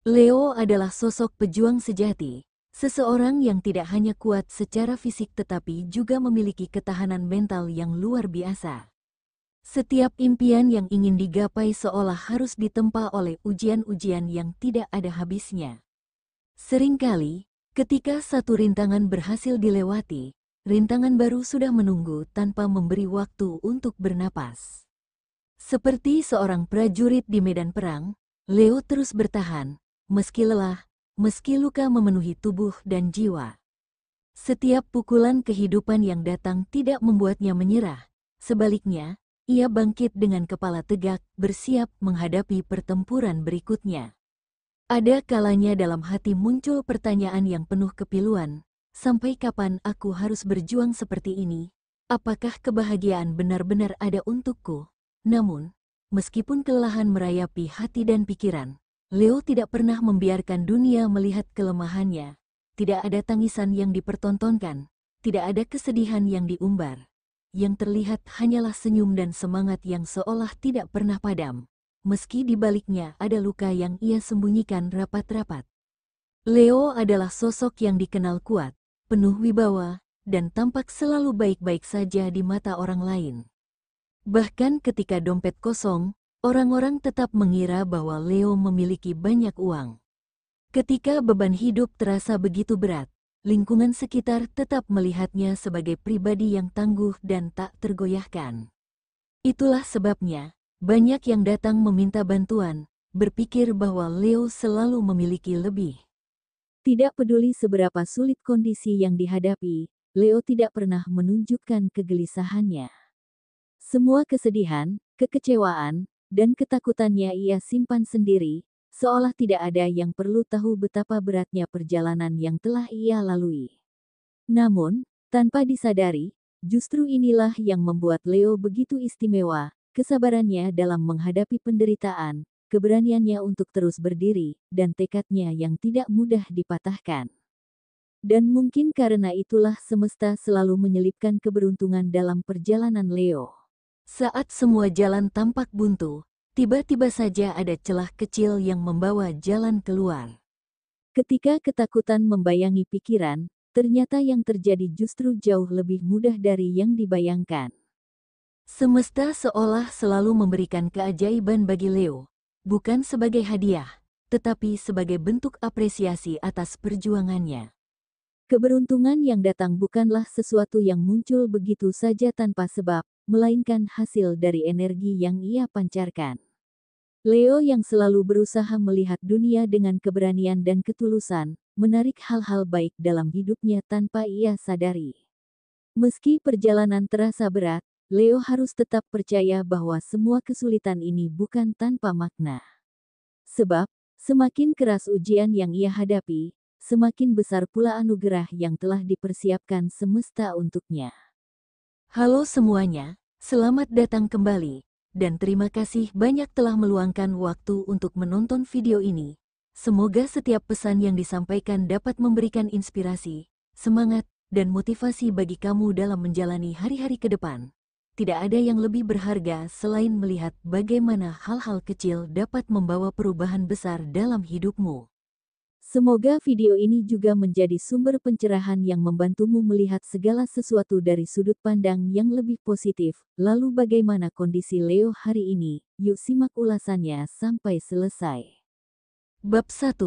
Leo adalah sosok pejuang sejati, seseorang yang tidak hanya kuat secara fisik tetapi juga memiliki ketahanan mental yang luar biasa. Setiap impian yang ingin digapai seolah harus ditempa oleh ujian-ujian yang tidak ada habisnya. Seringkali, ketika satu rintangan berhasil dilewati, rintangan baru sudah menunggu tanpa memberi waktu untuk bernapas. Seperti seorang prajurit di medan perang, Leo terus bertahan, meski lelah, meski luka memenuhi tubuh dan jiwa. Setiap pukulan kehidupan yang datang tidak membuatnya menyerah. Sebaliknya, ia bangkit dengan kepala tegak, bersiap menghadapi pertempuran berikutnya. Ada kalanya dalam hati muncul pertanyaan yang penuh kepiluan, sampai kapan aku harus berjuang seperti ini? Apakah kebahagiaan benar-benar ada untukku? Namun, meskipun kelelahan merayapi hati dan pikiran, Leo tidak pernah membiarkan dunia melihat kelemahannya. Tidak ada tangisan yang dipertontonkan, tidak ada kesedihan yang diumbar. Yang terlihat hanyalah senyum dan semangat yang seolah tidak pernah padam, meski di baliknya ada luka yang ia sembunyikan rapat-rapat. Leo adalah sosok yang dikenal kuat, penuh wibawa, dan tampak selalu baik-baik saja di mata orang lain. Bahkan ketika dompet kosong, orang-orang tetap mengira bahwa Leo memiliki banyak uang. Ketika beban hidup terasa begitu berat, lingkungan sekitar tetap melihatnya sebagai pribadi yang tangguh dan tak tergoyahkan. Itulah sebabnya, banyak yang datang meminta bantuan, berpikir bahwa Leo selalu memiliki lebih. Tidak peduli seberapa sulit kondisi yang dihadapi, Leo tidak pernah menunjukkan kegelisahannya. Semua kesedihan, kekecewaan, dan ketakutannya ia simpan sendiri, seolah tidak ada yang perlu tahu betapa beratnya perjalanan yang telah ia lalui. Namun, tanpa disadari, justru inilah yang membuat Leo begitu istimewa, kesabarannya dalam menghadapi penderitaan, keberaniannya untuk terus berdiri, dan tekadnya yang tidak mudah dipatahkan. Dan mungkin karena itulah semesta selalu menyelipkan keberuntungan dalam perjalanan Leo. Saat semua jalan tampak buntu, tiba-tiba saja ada celah kecil yang membawa jalan keluar. Ketika ketakutan membayangi pikiran, ternyata yang terjadi justru jauh lebih mudah dari yang dibayangkan. Semesta seolah selalu memberikan keajaiban bagi Leo, bukan sebagai hadiah, tetapi sebagai bentuk apresiasi atas perjuangannya. Keberuntungan yang datang bukanlah sesuatu yang muncul begitu saja tanpa sebab, melainkan hasil dari energi yang ia pancarkan. Leo yang selalu berusaha melihat dunia dengan keberanian dan ketulusan, menarik hal-hal baik dalam hidupnya tanpa ia sadari. Meski perjalanan terasa berat, Leo harus tetap percaya bahwa semua kesulitan ini bukan tanpa makna. Sebab, semakin keras ujian yang ia hadapi, semakin besar pula anugerah yang telah dipersiapkan semesta untuknya. Halo semuanya, selamat datang kembali, dan terima kasih banyak telah meluangkan waktu untuk menonton video ini. Semoga setiap pesan yang disampaikan dapat memberikan inspirasi, semangat, dan motivasi bagi kamu dalam menjalani hari-hari ke depan. Tidak ada yang lebih berharga selain melihat bagaimana hal-hal kecil dapat membawa perubahan besar dalam hidupmu. Semoga video ini juga menjadi sumber pencerahan yang membantumu melihat segala sesuatu dari sudut pandang yang lebih positif. Lalu bagaimana kondisi Leo hari ini? Yuk simak ulasannya sampai selesai. Bab 1.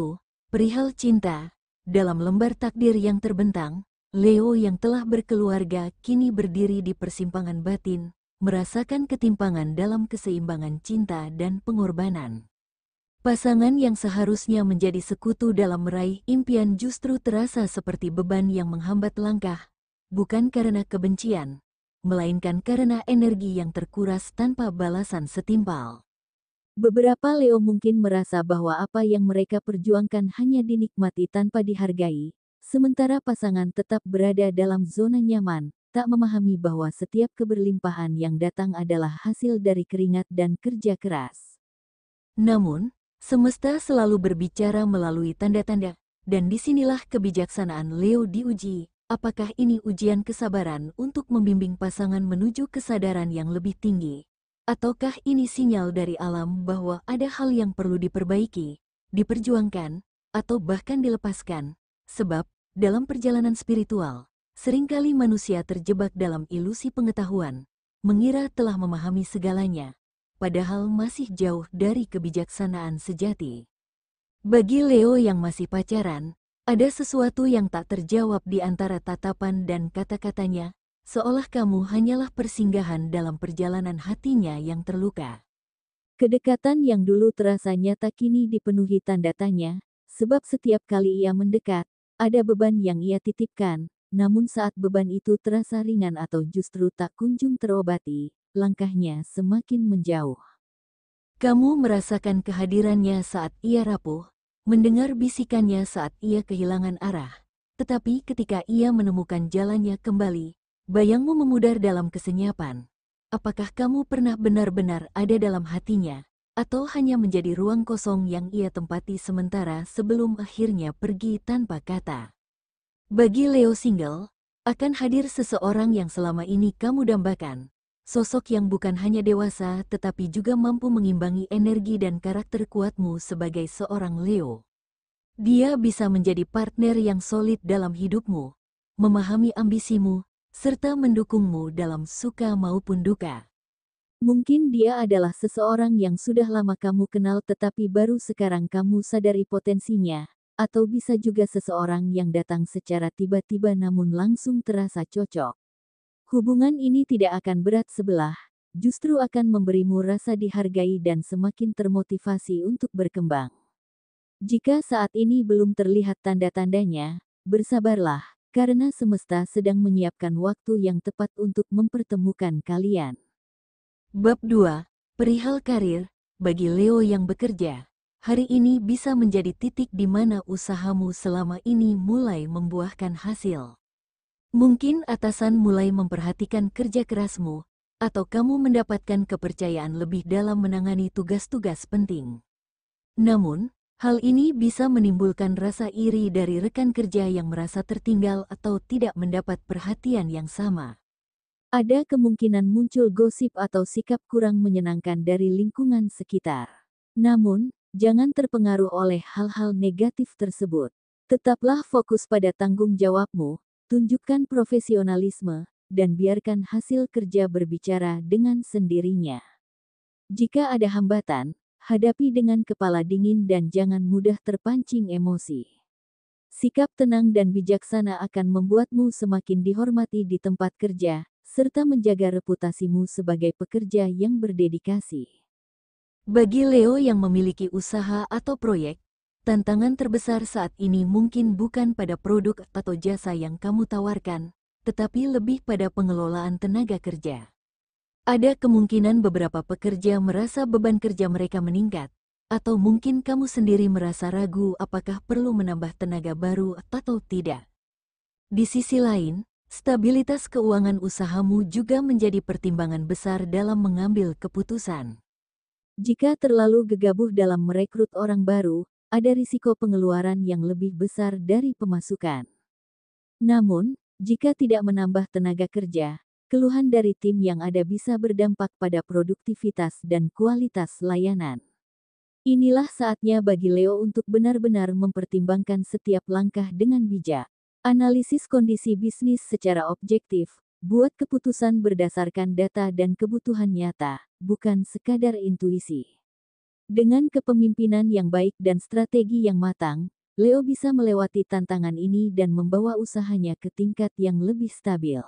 Perihal cinta. Dalam lembar takdir yang terbentang, Leo yang telah berkeluarga kini berdiri di persimpangan batin, merasakan ketimpangan dalam keseimbangan cinta dan pengorbanan. Pasangan yang seharusnya menjadi sekutu dalam meraih impian justru terasa seperti beban yang menghambat langkah, bukan karena kebencian, melainkan karena energi yang terkuras tanpa balasan setimpal. Beberapa Leo mungkin merasa bahwa apa yang mereka perjuangkan hanya dinikmati tanpa dihargai, sementara pasangan tetap berada dalam zona nyaman, tak memahami bahwa setiap keberlimpahan yang datang adalah hasil dari keringat dan kerja keras. Namun, semesta selalu berbicara melalui tanda-tanda, dan disinilah kebijaksanaan Leo diuji. Apakah ini ujian kesabaran untuk membimbing pasangan menuju kesadaran yang lebih tinggi? Ataukah ini sinyal dari alam bahwa ada hal yang perlu diperbaiki, diperjuangkan, atau bahkan dilepaskan, sebab dalam perjalanan spiritual, seringkali manusia terjebak dalam ilusi pengetahuan, mengira telah memahami segalanya, padahal masih jauh dari kebijaksanaan sejati. Bagi Leo yang masih pacaran, ada sesuatu yang tak terjawab di antara tatapan dan kata-katanya, seolah kamu hanyalah persinggahan dalam perjalanan hatinya yang terluka. Kedekatan yang dulu terasa nyata kini dipenuhi tanda tanya, sebab setiap kali ia mendekat, ada beban yang ia titipkan, namun saat beban itu terasa ringan atau justru tak kunjung terobati, langkahnya semakin menjauh. Kamu merasakan kehadirannya saat ia rapuh, mendengar bisikannya saat ia kehilangan arah, tetapi ketika ia menemukan jalannya kembali, bayangmu memudar dalam kesenyapan. Apakah kamu pernah benar-benar ada dalam hatinya, atau hanya menjadi ruang kosong yang ia tempati sementara sebelum akhirnya pergi tanpa kata? Bagi Leo single, akan hadir seseorang yang selama ini kamu dambakan. Sosok yang bukan hanya dewasa tetapi juga mampu mengimbangi energi dan karakter kuatmu sebagai seorang Leo. Dia bisa menjadi partner yang solid dalam hidupmu, memahami ambisimu, serta mendukungmu dalam suka maupun duka. Mungkin dia adalah seseorang yang sudah lama kamu kenal tetapi baru sekarang kamu sadari potensinya, atau bisa juga seseorang yang datang secara tiba-tiba namun langsung terasa cocok. Hubungan ini tidak akan berat sebelah, justru akan memberimu rasa dihargai dan semakin termotivasi untuk berkembang. Jika saat ini belum terlihat tanda-tandanya, bersabarlah, karena semesta sedang menyiapkan waktu yang tepat untuk mempertemukan kalian. Bab 2. Perihal karir, bagi Leo yang bekerja, hari ini bisa menjadi titik di mana usahamu selama ini mulai membuahkan hasil. Mungkin atasan mulai memperhatikan kerja kerasmu, atau kamu mendapatkan kepercayaan lebih dalam menangani tugas-tugas penting. Namun, hal ini bisa menimbulkan rasa iri dari rekan kerja yang merasa tertinggal atau tidak mendapat perhatian yang sama. Ada kemungkinan muncul gosip atau sikap kurang menyenangkan dari lingkungan sekitar. Namun, jangan terpengaruh oleh hal-hal negatif tersebut. Tetaplah fokus pada tanggung jawabmu, tunjukkan profesionalisme, dan biarkan hasil kerja berbicara dengan sendirinya. Jika ada hambatan, hadapi dengan kepala dingin dan jangan mudah terpancing emosi. Sikap tenang dan bijaksana akan membuatmu semakin dihormati di tempat kerja, serta menjaga reputasimu sebagai pekerja yang berdedikasi. Bagi Leo yang memiliki usaha atau proyek, tantangan terbesar saat ini mungkin bukan pada produk atau jasa yang kamu tawarkan, tetapi lebih pada pengelolaan tenaga kerja. Ada kemungkinan beberapa pekerja merasa beban kerja mereka meningkat, atau mungkin kamu sendiri merasa ragu apakah perlu menambah tenaga baru atau tidak. Di sisi lain, stabilitas keuangan usahamu juga menjadi pertimbangan besar dalam mengambil keputusan. Jika terlalu gegabah dalam merekrut orang baru, ada risiko pengeluaran yang lebih besar dari pemasukan. Namun, jika tidak menambah tenaga kerja, keluhan dari tim yang ada bisa berdampak pada produktivitas dan kualitas layanan. Inilah saatnya bagi Leo untuk benar-benar mempertimbangkan setiap langkah dengan bijak. Analisis kondisi bisnis secara objektif, buat keputusan berdasarkan data dan kebutuhan nyata, bukan sekadar intuisi. Dengan kepemimpinan yang baik dan strategi yang matang, Leo bisa melewati tantangan ini dan membawa usahanya ke tingkat yang lebih stabil.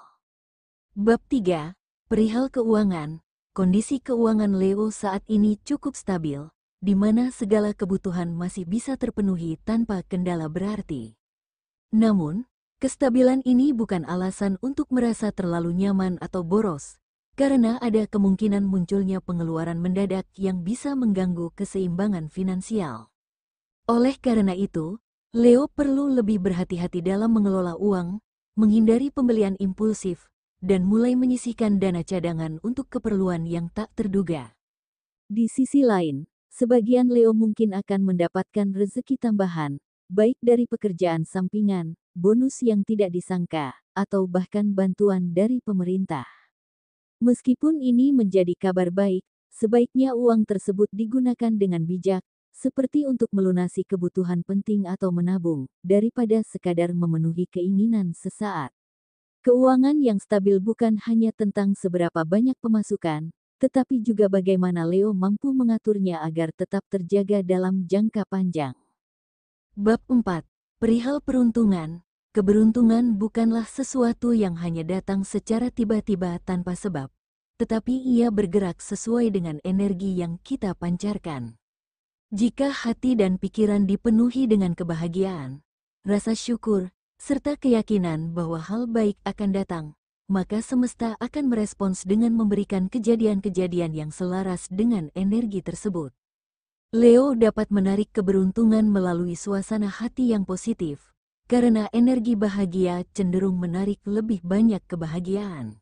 Bab 3. Perihal keuangan, kondisi keuangan Leo saat ini cukup stabil, di mana segala kebutuhan masih bisa terpenuhi tanpa kendala berarti. Namun, kestabilan ini bukan alasan untuk merasa terlalu nyaman atau boros, karena ada kemungkinan munculnya pengeluaran mendadak yang bisa mengganggu keseimbangan finansial. Oleh karena itu, Leo perlu lebih berhati-hati dalam mengelola uang, menghindari pembelian impulsif, dan mulai menyisihkan dana cadangan untuk keperluan yang tak terduga. Di sisi lain, sebagian Leo mungkin akan mendapatkan rezeki tambahan, baik dari pekerjaan sampingan, bonus yang tidak disangka, atau bahkan bantuan dari pemerintah. Meskipun ini menjadi kabar baik, sebaiknya uang tersebut digunakan dengan bijak, seperti untuk melunasi kebutuhan penting atau menabung, daripada sekadar memenuhi keinginan sesaat. Keuangan yang stabil bukan hanya tentang seberapa banyak pemasukan, tetapi juga bagaimana Leo mampu mengaturnya agar tetap terjaga dalam jangka panjang. Bab 4. Perihal peruntungan. Keberuntungan bukanlah sesuatu yang hanya datang secara tiba-tiba tanpa sebab, tetapi ia bergerak sesuai dengan energi yang kita pancarkan. Jika hati dan pikiran dipenuhi dengan kebahagiaan, rasa syukur, serta keyakinan bahwa hal baik akan datang, maka semesta akan merespons dengan memberikan kejadian-kejadian yang selaras dengan energi tersebut. Leo dapat menarik keberuntungan melalui suasana hati yang positif, karena energi bahagia cenderung menarik lebih banyak kebahagiaan.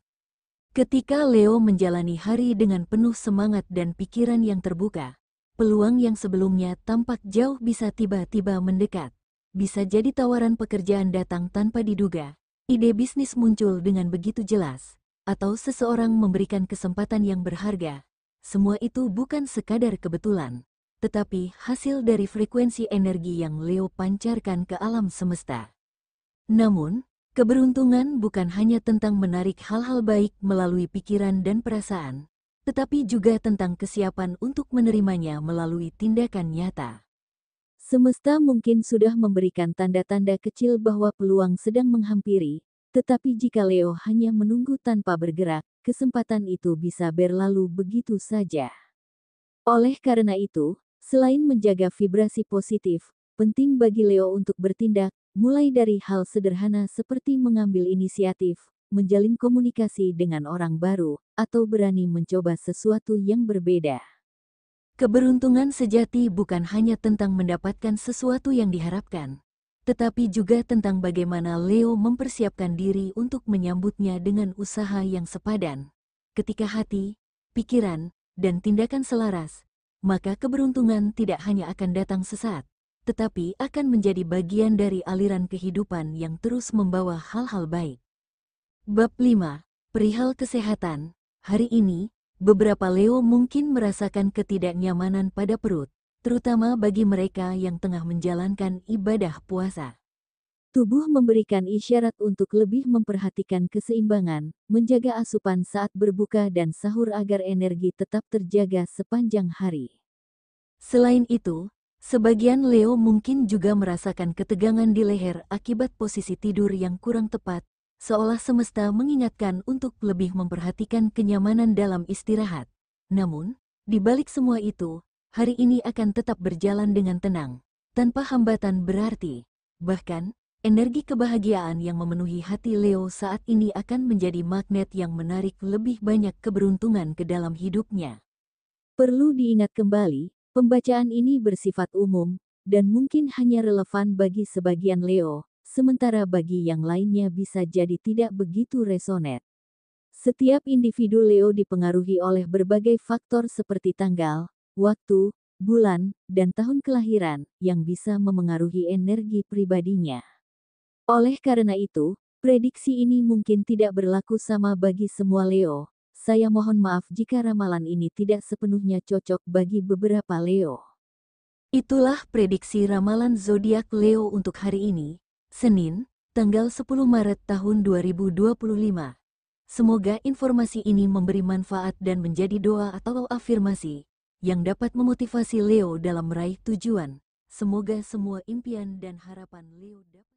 Ketika Leo menjalani hari dengan penuh semangat dan pikiran yang terbuka, peluang yang sebelumnya tampak jauh bisa tiba-tiba mendekat. Bisa jadi tawaran pekerjaan datang tanpa diduga, ide bisnis muncul dengan begitu jelas, atau seseorang memberikan kesempatan yang berharga. Semua itu bukan sekadar kebetulan, tetapi hasil dari frekuensi energi yang Leo pancarkan ke alam semesta. Namun, keberuntungan bukan hanya tentang menarik hal-hal baik melalui pikiran dan perasaan, tetapi juga tentang kesiapan untuk menerimanya melalui tindakan nyata. Semesta mungkin sudah memberikan tanda-tanda kecil bahwa peluang sedang menghampiri, tetapi jika Leo hanya menunggu tanpa bergerak, kesempatan itu bisa berlalu begitu saja. Oleh karena itu, selain menjaga vibrasi positif, penting bagi Leo untuk bertindak, mulai dari hal sederhana seperti mengambil inisiatif, menjalin komunikasi dengan orang baru, atau berani mencoba sesuatu yang berbeda. Keberuntungan sejati bukan hanya tentang mendapatkan sesuatu yang diharapkan, tetapi juga tentang bagaimana Leo mempersiapkan diri untuk menyambutnya dengan usaha yang sepadan. Ketika hati, pikiran, dan tindakan selaras, maka keberuntungan tidak hanya akan datang sesaat, tetapi akan menjadi bagian dari aliran kehidupan yang terus membawa hal-hal baik. Bab 5. Perihal kesehatan. Hari ini, beberapa Leo mungkin merasakan ketidaknyamanan pada perut, terutama bagi mereka yang tengah menjalankan ibadah puasa. Tubuh memberikan isyarat untuk lebih memperhatikan keseimbangan, menjaga asupan saat berbuka dan sahur agar energi tetap terjaga sepanjang hari. Selain itu, sebagian Leo mungkin juga merasakan ketegangan di leher akibat posisi tidur yang kurang tepat, seolah semesta mengingatkan untuk lebih memperhatikan kenyamanan dalam istirahat. Namun, di balik semua itu, hari ini akan tetap berjalan dengan tenang, tanpa hambatan berarti. Bahkan, energi kebahagiaan yang memenuhi hati Leo saat ini akan menjadi magnet yang menarik lebih banyak keberuntungan ke dalam hidupnya. Perlu diingat kembali, pembacaan ini bersifat umum, dan mungkin hanya relevan bagi sebagian Leo, sementara bagi yang lainnya bisa jadi tidak begitu resonet. Setiap individu Leo dipengaruhi oleh berbagai faktor seperti tanggal, waktu, bulan, dan tahun kelahiran, yang bisa memengaruhi energi pribadinya. Oleh karena itu, prediksi ini mungkin tidak berlaku sama bagi semua Leo. Saya mohon maaf jika ramalan ini tidak sepenuhnya cocok bagi beberapa Leo. Itulah prediksi ramalan zodiak Leo untuk hari ini, Senin, tanggal 10 Maret tahun 2025. Semoga informasi ini memberi manfaat dan menjadi doa atau afirmasi yang dapat memotivasi Leo dalam meraih tujuan. Semoga semua impian dan harapan Leo dapat